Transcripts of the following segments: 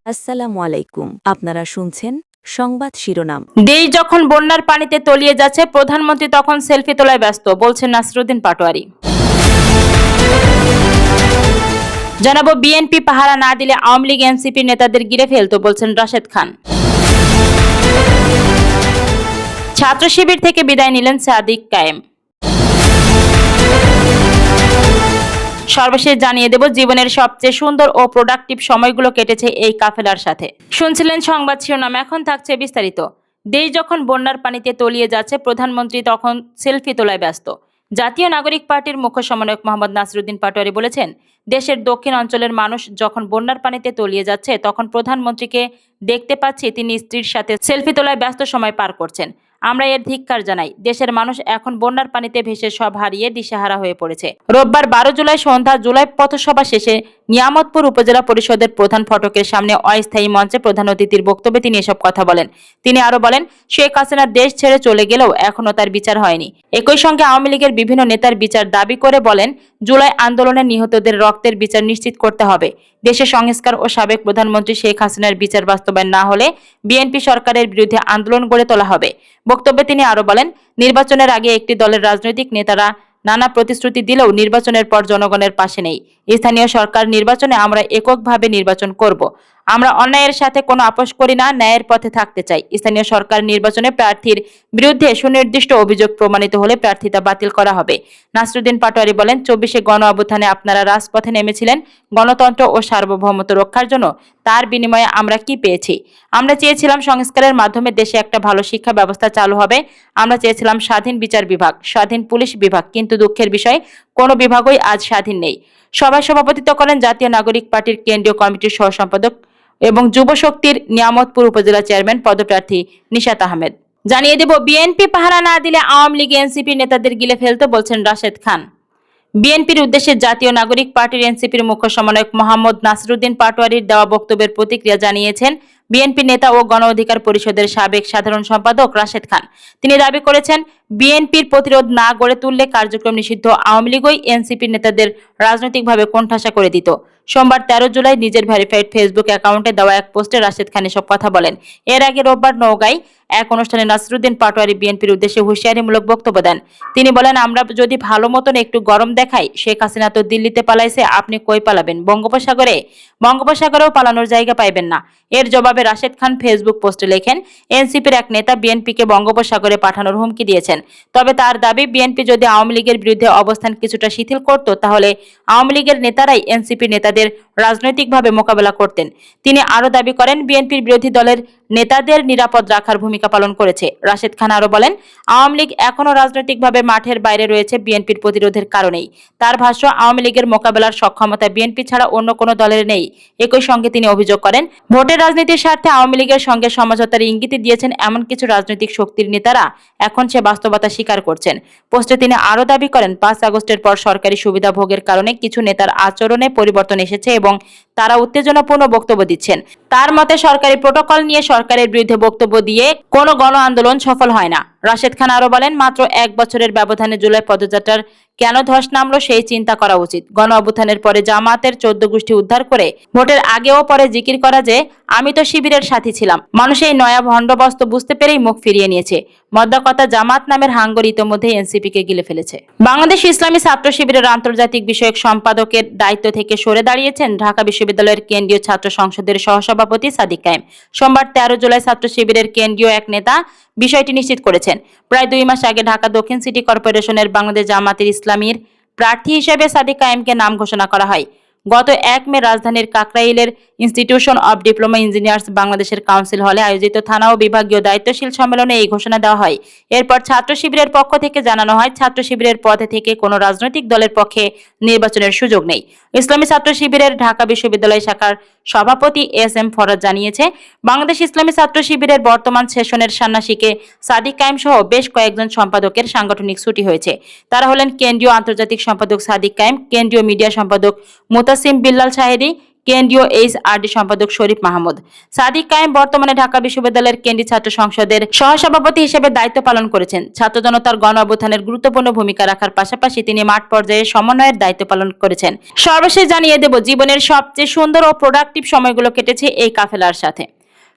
আসসালামু আলাইকুম। আপনারা শুনছেন সংবাদ শিরোনাম। দেশ যখন বন্যার পানিতে তলিয়ে যাচ্ছে, প্রধানমন্ত্রী তখন সেলফি তোলায় ব্যস্ত, বলছেন নাসিরুদ্দিন পাটোয়ারি। জানাবো, বিএনপি পাহারা না দিলে আওয়ামী লীগ এনসিপির নেতাদের গিরে ফেলতো, বলছেন রাশেদ খান। ছাত্র শিবির থেকে বিদায় নিলেন সাদিক কায়েম। সর্বশেষ জানিয়ে দেব, জীবনের সবচেয়ে সুন্দর ও প্রোডাক্টিভ সময়গুলো কেটেছে এই কাফেলার সাথে। শুনছিলেন সংবাদ শিরোনাম, এখন থাকছে বিস্তারিত। দেশ যখন বন্যার পানিতে তলিয়ে যাচ্ছে, প্রধানমন্ত্রী তখন সেলফি তোলায় ব্যস্ত। জাতীয় নাগরিক পার্টির মুখ্য সমন্বয়ক মোহাম্মদ নাসিরুদ্দিন পাটোয়ারি বলেছেন, দেশের দক্ষিণ অঞ্চলের মানুষ যখন বন্যার পানিতে তলিয়ে যাচ্ছে, তখন প্রধানমন্ত্রীকে দেখতে পাচ্ছি তিনি স্ত্রীর সাথে সেলফি তোলায় ব্যস্ত সময় পার করছেন। আমরা এর ধিক্কার জানাই। দেশের মানুষ এখন বন্যার পানিতে ভেসে সব হারিয়ে দিশেহারা হয়ে পড়েছে। রোববার 12 জুলাই সন্ধ্যা জুলাই পথসভা শেষে নিয়ামতপুর উপজেলা পরিষদের প্রধান ফটকের সামনে অস্থায়ী মঞ্চে প্রধান অতিথির বক্তব্যে তিনি এসব কথা বলেন। তিনি আরো বলেন, শেখ হাসিনা দেশ ছেড়ে চলে গেলেও এখনো তার বিচার হয়নি। একই সঙ্গে আওয়ামী লীগের বিভিন্ন নেতার বিচার দাবি করে বলেন, জুলাই আন্দোলনে নিহতদের রক্তের বিচার নিশ্চিত করতে হবে। দেশের সংস্কার ও সাবেক প্রধানমন্ত্রী শেখ হাসিনার বিচার বাস্তবায়ন না হলে বিএনপি সরকারের বিরুদ্ধে আন্দোলন গড়ে তোলা হবে। বক্তব্যে তিনি আরো বলেন, নির্বাচনের আগে একটি দলের রাজনৈতিক নেতারা নানা প্রতিশ্রুতি দিলেও নির্বাচনের পর জনগণের পাশে নেই। স্থানীয় সরকার নির্বাচনে আমরা এককভাবে নির্বাচন করব। আমরা অন্যায়ের সাথে কোনো আপোষ করি না, ন্যায়ের পথে থাকতে চাই। স্থানীয় সরকার নির্বাচনে প্রার্থীর বিরুদ্ধে সুনির্দিষ্ট অভিযোগ প্রমাণিত হলে প্রার্থিতা বাতিল করা হবে। নাসিরুদ্দিন পাটোয়ারি বলেন, 24শে গণ অভ্যুত্থানে আপনারা রাজপথে নেমেছিলেন গণতন্ত্র ও সার্বভৌমত্ব রক্ষার জন্য। তার বিনিময়ে আমরা কি পেয়েছি? আমরা চেয়েছিলাম সংস্কারের মাধ্যমে দেশে একটা ভালো শিক্ষা ব্যবস্থা চালু হবে। আমরা চেয়েছিলাম স্বাধীন বিচার বিভাগ, স্বাধীন পুলিশ বিভাগ, কিন্তু দুঃখের বিষয় কোনো বিভাগই আজ স্বাধীন নেই। সভায় সভাপতিত্ব করেন জাতীয় নাগরিক পার্টির কেন্দ্রীয় কমিটির সহ সম্পাদক এবং যুব শক্তির নিয়ামতপুর উপজেলা চেয়ারম্যান পদপ্রার্থী নিশাত আহমেদ। জানিয়ে দেব, বিএনপি পাহারা না দিলে আওয়ামী লীগ এনসিপি নেতাদের গিলে ফেলতো, বলছেন রাশেদ খান। বিএনপির উদ্দেশ্যে জাতীয় নাগরিক পার্টির এনসিপির মুখ্য সমন্বয়ক মোহাম্মদ নাসিরুদ্দিন পাটোয়ারির দেওয়া বক্তব্যের প্রতিক্রিয়া জানিয়েছেন বিএনপি নেতা ও গণ অধিকার পরিষদের সাবেক সাধারণ সম্পাদক রাশেদ খান। তিনি দাবি করেছেন, বিএনপির প্রতিরোধ না গড়ে তুললে কার্যক্রম নিষিদ্ধ আওয়ামী লীগই এনসিপির নেতাদের রাজনৈতিকভাবে কোণঠাসা করে দিত। সোমবার 13 জুলাই নিজের ভেরিফাইড ফেসবুক অ্যাকাউন্টে দেওয়া এক পোস্টে রাশেদ খান এসব কথা বলেন। এর আগে রোববার নওগাঁয় এক অনুষ্ঠানে নাসিরুদ্দিন পাটোয়ারি বিএনপির উদ্দেশ্যে হুঁশিয়ারিমূলক বক্তব্য দেন। তিনি বলেন, আমরা যদি ভালো মতন একটু গরম দেখাই, শেখ হাসিনা তো দিল্লিতে পালাইছে, আপনি কই পালাবেন? বঙ্গোপসাগরে? বঙ্গোপসাগরেও পালানোর জায়গা পাইবেন না। এর জবাবে রাশেদ খান ফেসবুক পোস্টে লেখেন, এনসিপির এক নেতা বিএনপিকে বঙ্গোপসাগরে পাঠানোর হুমকি দিয়েছেন। তবে তার দাবি, বিএনপি যদি আওয়ামী লীগের বিরুদ্ধে অবস্থান কিছুটা শিথিল করত, তাহলে আওয়ামী লীগের নেতারাই এনসিপি নেতাদের রাজনৈতিকভাবে মোকাবেলা করতেন। তিনি আরো দাবি করেন, বিএনপির বিরোধী দলের নেতাদের নিরাপদ রাখার ভূমিকা পালন করেছে। রাশেদ খান আরো বলেন, আওয়ামী লীগ এখনো রাজনৈতিকভাবে মাঠের বাইরে রয়েছে বিএনপির প্রতিরোধের কারণেই। তার ভাষ্য, আওয়ামী লীগের মোকাবেলার সক্ষমতা বিএনপি ছাড়া অন্য কোনো দলের নেই। একই সঙ্গে তিনি অভিযোগ করেন, ভোটের রাজনীতির স্বার্থে আওয়ামী লীগের সঙ্গে সমঝোতার ইঙ্গিত দিয়েছেন এমন কিছু রাজনৈতিক শক্তির নেতারা এখন সে বাস্তবতা স্বীকার করছেন। পোস্টে তিনি আরো দাবি করেন, 5 আগস্টের পর সরকারি সুবিধা ভোগের কারণে কিছু নেতার আচরণে পরিবর্তন এসেছে এবং তারা উত্তেজনাপূর্ণ বক্তব্য দিচ্ছেন। তার মতে, সরকারি প্রোটোকল নিয়ে সরকারের বিরুদ্ধে বক্তব্য দিয়ে কোনো গণ আন্দোলন সফল হয় না। রাশেদ খান আরো বলেন, মাত্র 1 বছরের ব্যবধানে জুলাই পদযাত্রার কেন ধস নামলো সেই চিন্তা করা উচিত। গণ অভ্যুত্থানের পরে জামাতের 14 গোষ্ঠী উদ্ধার করে ভোটের আগে ও পরে জিকির করা যে আমি তো শিবিরের সাথী ছিলাম, মানুষ এই নয়া ভণ্ডবস্ত বুঝতে পেরেই মুখ ফিরিয়ে নিয়েছে। মদ্দা কথা, জামাত নামের হাঙ্গর ইতোমধ্যে এনসিপিকে গিলে ফেলেছে। বাংলাদেশ ইসলামী ছাত্র শিবিরের আন্তর্জাতিক বিষয়ক সম্পাদকের দায়িত্ব থেকে সরে দাঁড়িয়েছেন ঢাকা বিশ্ববিদ্যালয়ের কেন্দ্রীয় ছাত্র সংসদের সহসভাপতি সাদিক কায়েম। সোমবার 13 জুলাই ছাত্র শিবিরের কেন্দ্রীয় এক নেতা বিষয়টি নিশ্চিত করেছেন। প্রায় 2 মাস আগে ঢাকা দক্ষিণ সিটি কর্পোরেশনের বাংলাদেশ জামাতের ইসলামীর প্রার্থী হিসেবে সাদিক কায়েমকে নাম ঘোষণা করা হয়। গত 1 মে রাজধানীর কাকরাইলের ইনস্টিটিউশন অব ডিপ্লোমা ইঞ্জিনিয়ার্স বাংলাদেশের কাউন্সিল হলে আয়োজিত থানা ও বিভাগীয় দায়িত্বশীল সম্মেলনে এই ঘোষণা দেওয়া হয়। এরপর ছাত্র শিবিরের পক্ষ থেকে জানানো হয়, ছাত্র শিবিরের পদে থেকে কোনো রাজনৈতিক দলের পক্ষে নির্বাচনের সুযোগ নেই। ইসলামী ছাত্র শিবিরের ঢাকা বিশ্ববিদ্যালয় শাখার সভাপতি এস.এম. ফরাদ জানিয়েছে, বাংলাদেশ ইসলামী ছাত্র শিবিরের বর্তমান সেশনের সন্ন্যাসীকে সাদিক কায়েম সহ বেশ কয়েকজন সম্পাদকের সাংগঠনিক ছুটি হয়েছে। তারা হলেন কেন্দ্রীয় আন্তর্জাতিক সম্পাদক সাদিক কায়েম, কেন্দ্রীয় মিডিয়া সম্পাদক মুতাসিম বিল্লাল শাহেদী, কেন্দ্রীয় HRD সম্পাদক শরীফ মাহমুদ। সাদিক কায়েম বর্তমানে ঢাকা বিশ্ববিদ্যালয়ের কেন্দ্রীয় ছাত্র সংসদের সহসভাপতি হিসেবে দায়িত্ব পালন করেছেন। ছাত্র জনতার গণ অভ্যুত্থানের গুরুত্বপূর্ণ ভূমিকা রাখার পাশাপাশি তিনি মাঠ পর্যায়ে সমন্বয়ের দায়িত্ব পালন করেছেন। সর্বশেষ জানিয়ে দেব, জীবনের সবচেয়ে সুন্দর ও প্রোডাক্টিভ সময়গুলো কেটেছে এই কাফেলার সাথে।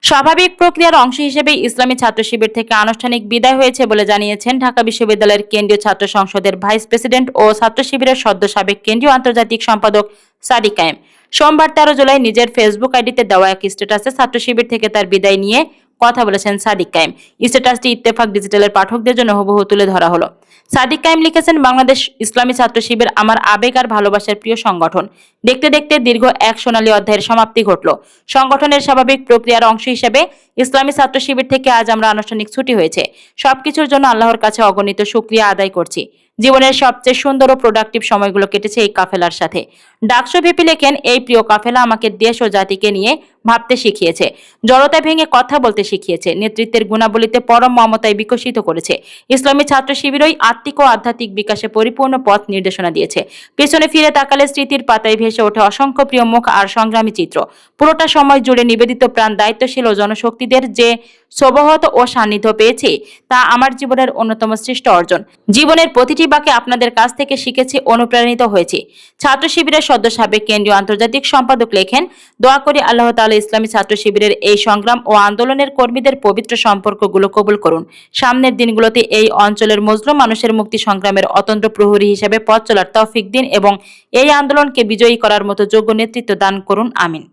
স্বাভাবিক প্রক্রিয়ার অংশ হিসেবে ইসলামী ছাত্র শিবির থেকে আনুষ্ঠানিক বিদায় হয়েছে বলে জানিয়েছেন ঢাকা বিশ্ববিদ্যালয়ের কেন্দ্রীয় ছাত্র সংসদের ভাইস প্রেসিডেন্ট ও ছাত্র শিবিরের সদ্য সাবেক কেন্দ্রীয় আন্তর্জাতিক সম্পাদক সাদিক কায়েম। সোমবার 13 জুলাই নিজের ফেসবুক আইডিতে দেওয়া এক স্ট্যাটাসে ছাত্র শিবির থেকে তার বিদায় নিয়ে কথা বলেছেন সাদিক কায়েম। স্ট্যাটাসটি ইত্তেফাক ডিজিটালের পাঠকদের জন্য হুবহু তুলে ধরা হলো। সাদিক কায়েম লিখেছেন, বাংলাদেশ ইসলামী ছাত্র শিবির আমার আবেগ আর ভালোবাসার প্রিয় সংগঠন। দেখতে দেখতে দীর্ঘ এক সোনালী অধ্যায়ের সমাপ্তি ঘটল। সংগঠনের স্বাভাবিক প্রক্রিয়ার অংশ হিসেবে ইসলামী ছাত্র শিবির থেকে আজ আমরা আনুষ্ঠানিক ছুটি হয়েছে। সবকিছুর জন্য আল্লাহর কাছে অগণিত শুকরিয়া আদায় করছি। জীবনের সবচেয়ে সুন্দর ও প্রোডাক্টিভ সময়গুলো কেটেছে এই কাফেলার সাথে। ডাকসু ভিপি লেখেন, এই প্রিয় কাফেলা আমাকে দেশ ও জাতিকে নিয়ে ভাবতে শিখিয়েছে, জড়তা ভেঙে কথা বলতে শিখিয়েছে, নেতৃত্বের গুণাবলীতে পরম মমতায় বিকশিত করেছে। ইসলামী ছাত্র শিবিরই আত্মিক ও আধ্যাত্মিক বিকাশে পরিপূর্ণ পথ নির্দেশনা দিয়েছে। পেছনে ফিরে তাকালে স্মৃতির পাতায় ভেসে ওঠে অসংখ্য প্রিয় মুখ আর সংগ্রামী চিত্র। পুরোটা সময় জুড়ে নিবেদিত প্রাণ, দায়িত্বশীল ও জনশক্তিদের যে সবহত ও সান্নিধ্য পেয়েছি তা আমার জীবনের অন্যতম শ্রেষ্ঠ অর্জন। জীবনের প্রতিটি বাঁকে আপনাদের কাছ থেকে শিখেছি, অনুপ্রাণিত হয়েছি। ছাত্র শিবিরের সদ্য সাবেক কেন্দ্রীয় আন্তর্জাতিক সম্পাদক লেখেন, দোয়া করি আল্লাহ তাআলা ইসলামী ছাত্র শিবিরের এই সংগ্রাম ও আন্দোলনের কর্মীদের পবিত্র সম্পর্কগুলো কবুল করুন। সামনের দিনগুলোতে এই অঞ্চলের মজলুম মানুষের মুক্তি সংগ্রামের অতন্ত্র প্রহরী হিসেবে পথ চলার তৌফিক দিন এবং এই আন্দোলনকে বিজয়ী করার মতো যোগ্য নেতৃত্ব দান করুন। আমিন।